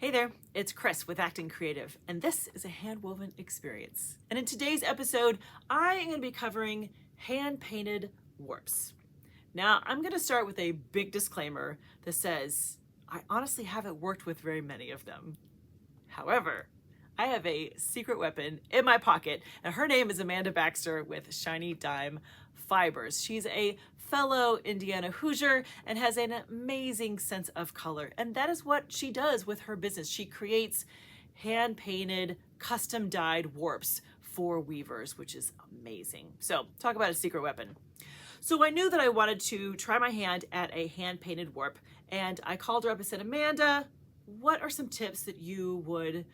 Hey there, it's Chris with Acton Creative, and this is a handwoven experience. And in today's episode, I am going to be covering hand-painted warps. Now, I'm going to start with a big disclaimer that says, I honestly haven't worked with very many of them. However, I have a secret weapon in my pocket, and her name is Amanda Baxter with Shiny Dime Fibers. She's a fellow Indiana Hoosier and has an amazing sense of color. And that is what she does with her business. She creates hand-painted, custom-dyed warps for weavers, which is amazing. So talk about a secret weapon. So I knew that I wanted to try my hand at a hand-painted warp, and I called her up and said, Amanda, what are some tips that you would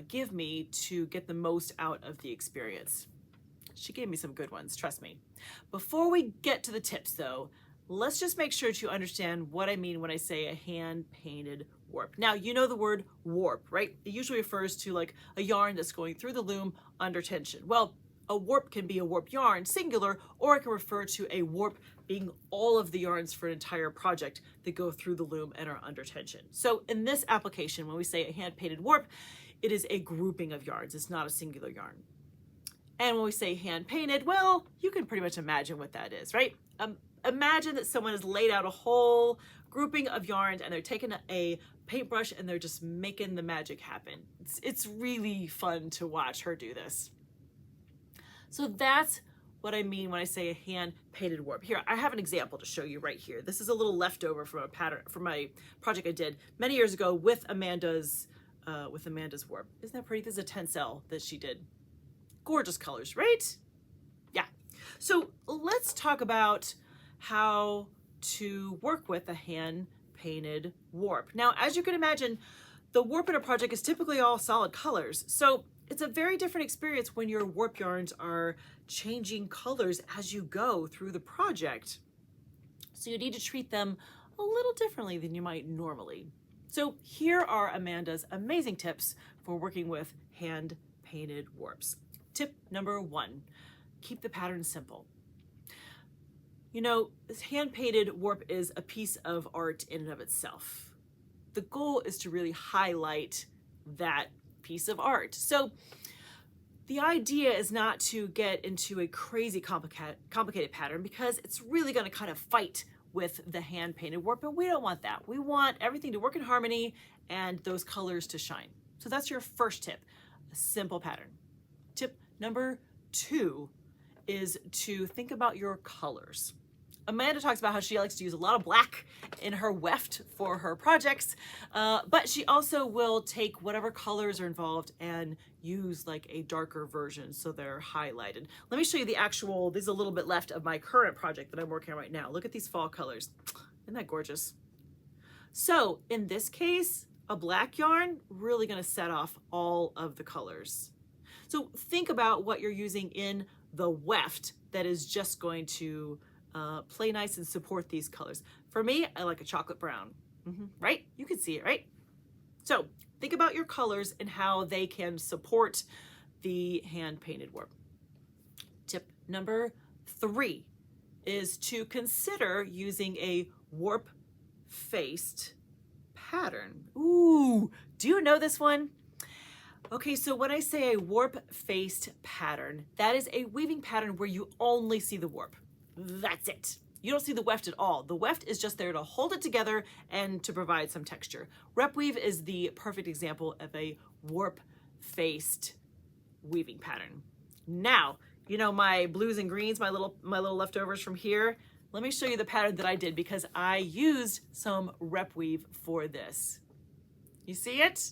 give me to get the most out of the experience? She gave me some good ones, trust me. Before we get to the tips though, let's just make sure to understand what I mean when I say a hand-painted warp. Now, you know the word warp, right? It usually refers to like a yarn that's going through the loom under tension. Well, a warp can be a warp yarn, singular, or it can refer to a warp being all of the yarns for an entire project that go through the loom and are under tension. So in this application, when we say a hand-painted warp, it is a grouping of yarns. It's not a singular yarn. And when we say hand-painted, well, you can pretty much imagine what that is, right? Imagine that someone has laid out a whole grouping of yarns and they're taking a paintbrush and they're just making the magic happen. It's really fun to watch her do this. So that's what I mean when I say a hand-painted warp. Here, I have an example to show you right here. This is a little leftover from a pattern from my project I did many years ago with Amanda's warp. Isn't that pretty? This is a tencel that she did. Gorgeous colors, right? Yeah. So let's talk about how to work with a hand-painted warp. Now, as you can imagine, the warp in a project is typically all solid colors. So it's a very different experience when your warp yarns are changing colors as you go through the project. So you need to treat them a little differently than you might normally. So here are Amanda's amazing tips for working with hand-painted warps. Tip number 1, keep the pattern simple. You know, this hand-painted warp is a piece of art in and of itself. The goal is to really highlight that piece of art. So the idea is not to get into a crazy complicated pattern because it's really going to kind of fight with the hand-painted warp, and we don't want that. We want everything to work in harmony and those colors to shine. So that's your first tip, a simple pattern. Tip number 2 is to think about your colors. Amanda talks about how she likes to use a lot of black in her weft for her projects, but she also will take whatever colors are involved and use like a darker version so they're highlighted. Let me show you the actual, there's a little bit left of my current project that I'm working on right now. Look at these fall colors. Isn't that gorgeous? So in this case, a black yarn really going to set off all of the colors. So think about what you're using in the weft that is just going to play nice and support these colors. For me, I like a chocolate brown, right? You can see it, right? So think about your colors and how they can support the hand-painted warp. Tip number 3 is to consider using a warp-faced pattern. Ooh, do you know this one? Okay, so when I say a warp-faced pattern, that is a weaving pattern where you only see the warp. That's it. You don't see the weft at all. The weft is just there to hold it together and to provide some texture. Rep weave is the perfect example of a warp-faced weaving pattern. Now, you know my blues and greens, my little leftovers from here? Let me show you the pattern that I did because I used some rep weave for this. You see it?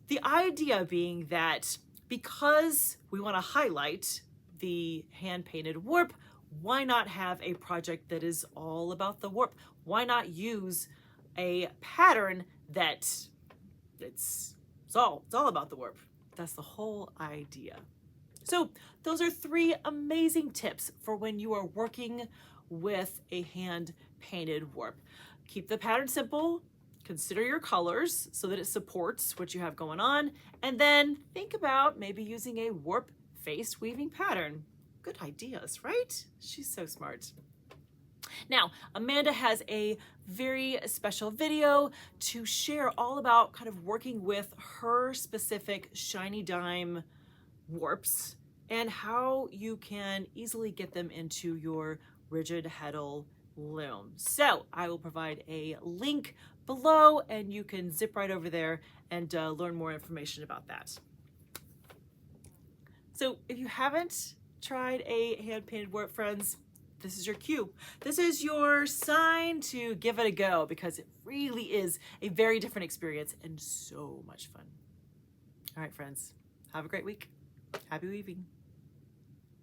The idea being that because we want to highlight the hand-painted warp, why not have a project that is all about the warp? Why not use a pattern that it's all about the warp? That's the whole idea. So those are 3 amazing tips for when you are working with a hand-painted warp. Keep the pattern simple. Consider your colors so that it supports what you have going on, and then think about maybe using a warp-faced weaving pattern. Good ideas, right? She's so smart. Now, Amanda has a very special video to share all about kind of working with her specific shiny dime warps and how you can easily get them into your rigid heddle loom. So I will provide a link below and you can zip right over there and learn more information about that. So if you haven't tried a hand-painted warp, friends, this is your cue. This is your sign to give it a go because it really is a very different experience and so much fun. All right, friends, have a great week. Happy weaving.